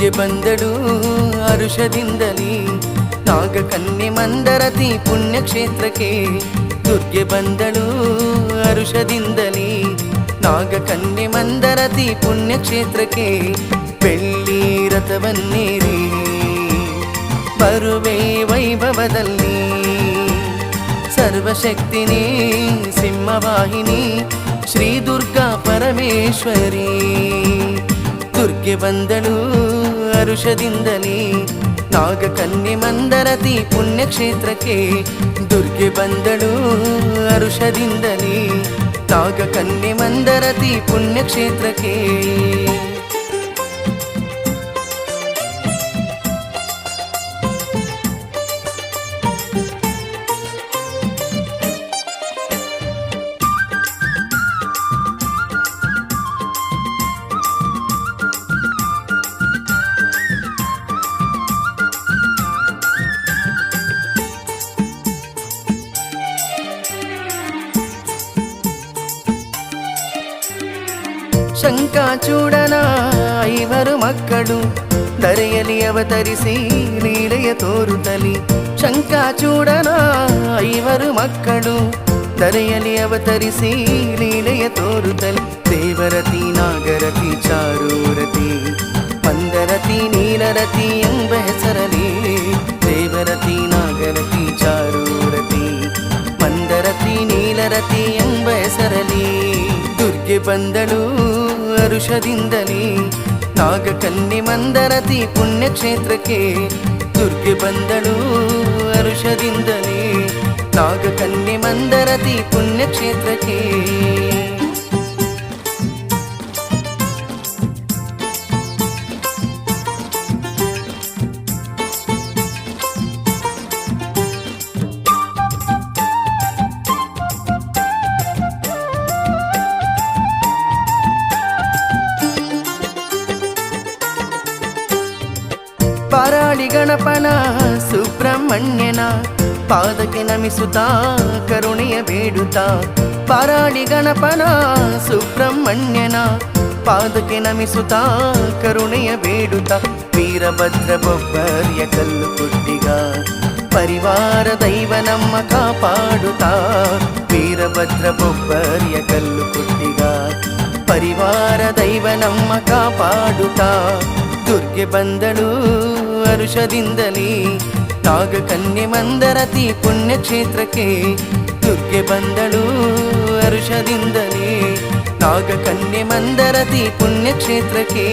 ದುರ್ಗೆ ಬಂದಳು ಹರುಷದಿಂದಲೇ ನಾಗಕನ್ಯೆ ಮಂದರತಿ ಪುಣ್ಯಕ್ಷೇತ್ರಕ್ಕೆ. ದುರ್ಗೆ ಬಂದಳು ಹರುಷದಿಂದಲೇ ನಾಗಕನ್ಯೆ ಮಂದರತಿ ಪುಣ್ಯಕ್ಷೇತ್ರಕ್ಕೆ. ಬೆಳ್ಳಿ ರಥವನ್ನೇರಿ ಬರುವೆ ವೈಭವದಲ್ಲಿ, ಸರ್ವಶಕ್ತಿನಿ ಸಿಂಹವಾಹಿನಿ ಶ್ರೀ ದುರ್ಗಾ ಪರಮೇಶ್ವರಿ. ದುರ್ಗೆ ಬಂದಳು ಹರುಷದಿಂದಲೇ ನಾಗಕನ್ಯೆ ಮಂದರತಿ ಪುಣ್ಯಕ್ಷೇತ್ರಕ್ಕೆ. ದುರ್ಗೆ ಬಂದಳು ಹರುಷದಿಂದಲೇ ನಾಗಕನ್ಯೆ ಮಂದರತಿ ಪುಣ್ಯಕ್ಷೇತ್ರಕ್ಕೆ. ಶಂಖಚೂಡನ ಐವರು ಮಕ್ಕಳು ಧರೆಯಲ್ಲಿ ಅವತರಿಸಿ ಲೀಲೆಯ ತೋರುತ್ತಲಿ. ಶಂಖಚೂಡನ ಐವರು ಮಕ್ಕಳು ಧರೆಯಲ್ಲಿ ಅವತರಿಸಿ ಲೀಲೆಯ ತೋರುತ್ತಲಿ. ದೇವರತಿ ನಾಗರತಿ ಚಾರೂರತಿ ಮಂದರತಿ ನೀಲರತಿ ಎಂಬ ಹೆಸರಲಿ. ದೇವರತಿ ನಾಗರತಿ ಚಾರೂರತಿ ಮಂದರತಿ ನೀಲರತಿ ಎಂಬ ಹೆಸರಲಿ. ದುರ್ಗೆ ಬಂದಳು ಹರುಷದಿಂದಲೇ ನಾಗಕನ್ಯೆ ಮಂದರತಿ ಪುಣ್ಯಕ್ಷೇತ್ರಕ್ಕೆ. ದುರ್ಗೆ ಬಂದಳು ಹರುಷದಿಂದಲೇ ನಾಗಕನ್ಯೆ ಮಂದರತಿ ಪುಣ್ಯಕ್ಷೇತ್ರಕ್ಕೆ. ಪಾರಾಳಿ ಗಣಪನ ಸುಬ್ರಹ್ಮಣ್ಯನ ಪಾದಕ್ಕೆ ನಮಿಸುತ್ತಾ ಕರುಣೆಯ ಬೇಡುತ್ತಾ. ಪಾರಾಳಿ ಗಣಪನ ಸುಬ್ರಹ್ಮಣ್ಯನ ಪಾದಕ್ಕೆ ನಮಿಸುತ್ತಾ ಕರುಣೆಯ ಬೇಡುತ್ತಾ. ವೀರಭದ್ರ ಬೊಬ್ಬರ್ಯ ಕಲ್ಲು ಕುಟ್ಟಿಗ ಪರಿವಾರ ದೈವ ನಮ್ಮ ಕಾಪಾಡುತ್ತಾ. ವೀರಭದ್ರ ಬೊಬ್ಬರ್ಯ ಕಲ್ಲು ಕುಟ್ಟಿಗ ಪರಿವಾರ ದೈವ ನಮ್ಮ ಕಾಪಾಡುತ್ತಾ. ದುರ್ಗೆ ಬಂದಳು ಹರುಷದಿಂದಲೇ ನಾಗಕನ್ಯೆ ಮಂದರತಿ ಪುಣ್ಯಕ್ಷೇತ್ರಕ್ಕೆ. ದುರ್ಗೆ ಬಂದಳು ಹರುಷದಿಂದಲೇ ನಾಗಕನ್ಯೆ ಮಂದರತಿ ಪುಣ್ಯಕ್ಷೇತ್ರಕ್ಕೆ.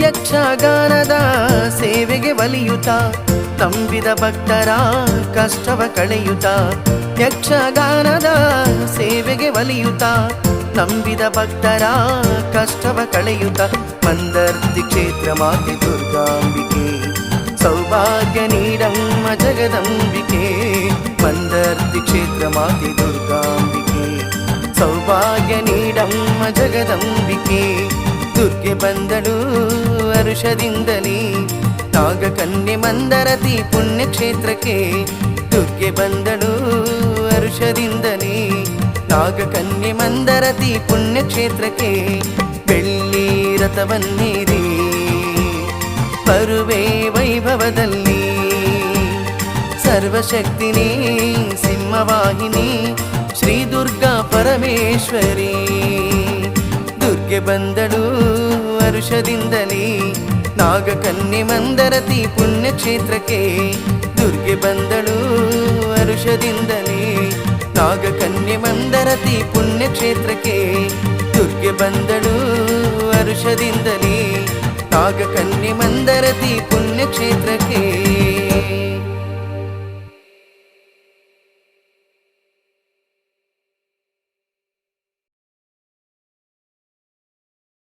ಯಕ್ಷಗಾನದ ಸೇವೆಗೆ ಒಲಿಯುತ್ತಾ ನಂಬಿದ ಭಕ್ತರ ಕಷ್ಟವ ಕಳೆಯುತ್ತಾ. ಯಕ್ಷಗಾನದ ಸೇವೆಗೆ ಒಲಿಯುತ್ತಾ ನಂಬಿದ ಭಕ್ತರ ಕಷ್ಟವ ಕಳೆಯುತ್ತಾ. ಮಂದರ್ತಿ ಕ್ಷೇತ್ರ ಮಾತೆ ದುರ್ಗಾಂಬಿಕೆ ಸೌಭಾಗ್ಯ ನೀಡಮ್ಮ ಜಗದಂಬಿಕೆ. ಮಂದರ್ತಿ ಕ್ಷೇತ್ರ ಮಾತೆ ದುರ್ಗಾಂಬಿಕೆ ಸೌಭಾಗ್ಯ ನೀಡಮ್ಮ ಜಗದಂಬಿಕೆ. ದುರ್ಗೆ ಬಂದಳು ಹರುಷದಿಂದಲೇ ನಾಗಕನ್ಯೆ ಮಂದರತಿ ಪುಣ್ಯಕ್ಷೇತ್ರಕ್ಕೆ. ದುರ್ಗೆ ಬಂದಳು ಹರುಷದಿಂದಲೇ ನಾಗಕನ್ಯೆ ಮಂದರತಿ ಪುಣ್ಯಕ್ಷೇತ್ರಕ್ಕೆ. ಬೆಳ್ಳಿ ರಥವನ್ನೇರಿ ಬರುವೆ ವೈಭವದಲ್ಲಿ, ಸರ್ವಶಕ್ತಿನಿ ಸಿಂಹವಾಹಿನಿ ಶ್ರೀ ದುರ್ಗಾ ಪರಮೇಶ್ವರಿ. ದುರ್ಗೆ ಬಂದಳು ಹರುಷದಿಂದಲೇ ನಾಗಕನ್ಯೆ ಮಂದರತಿ ಪುಣ್ಯಕ್ಷೇತ್ರಕ್ಕೆ. ದುರ್ಗೆ ಬಂದಳು ಹರುಷದಿಂದಲೇ ನಾಗಕನ್ಯೆ ಮಂದರತಿ ಪುಣ್ಯಕ್ಷೇತ್ರಕ್ಕೆ. ದುರ್ಗೆ ಬಂದಳು ಹರುಷದಿಂದಲೇ ನಾಗಕನ್ಯೆ ಮಂದರತಿ ಪುಣ್ಯಕ್ಷೇತ್ರಕ್ಕೆ.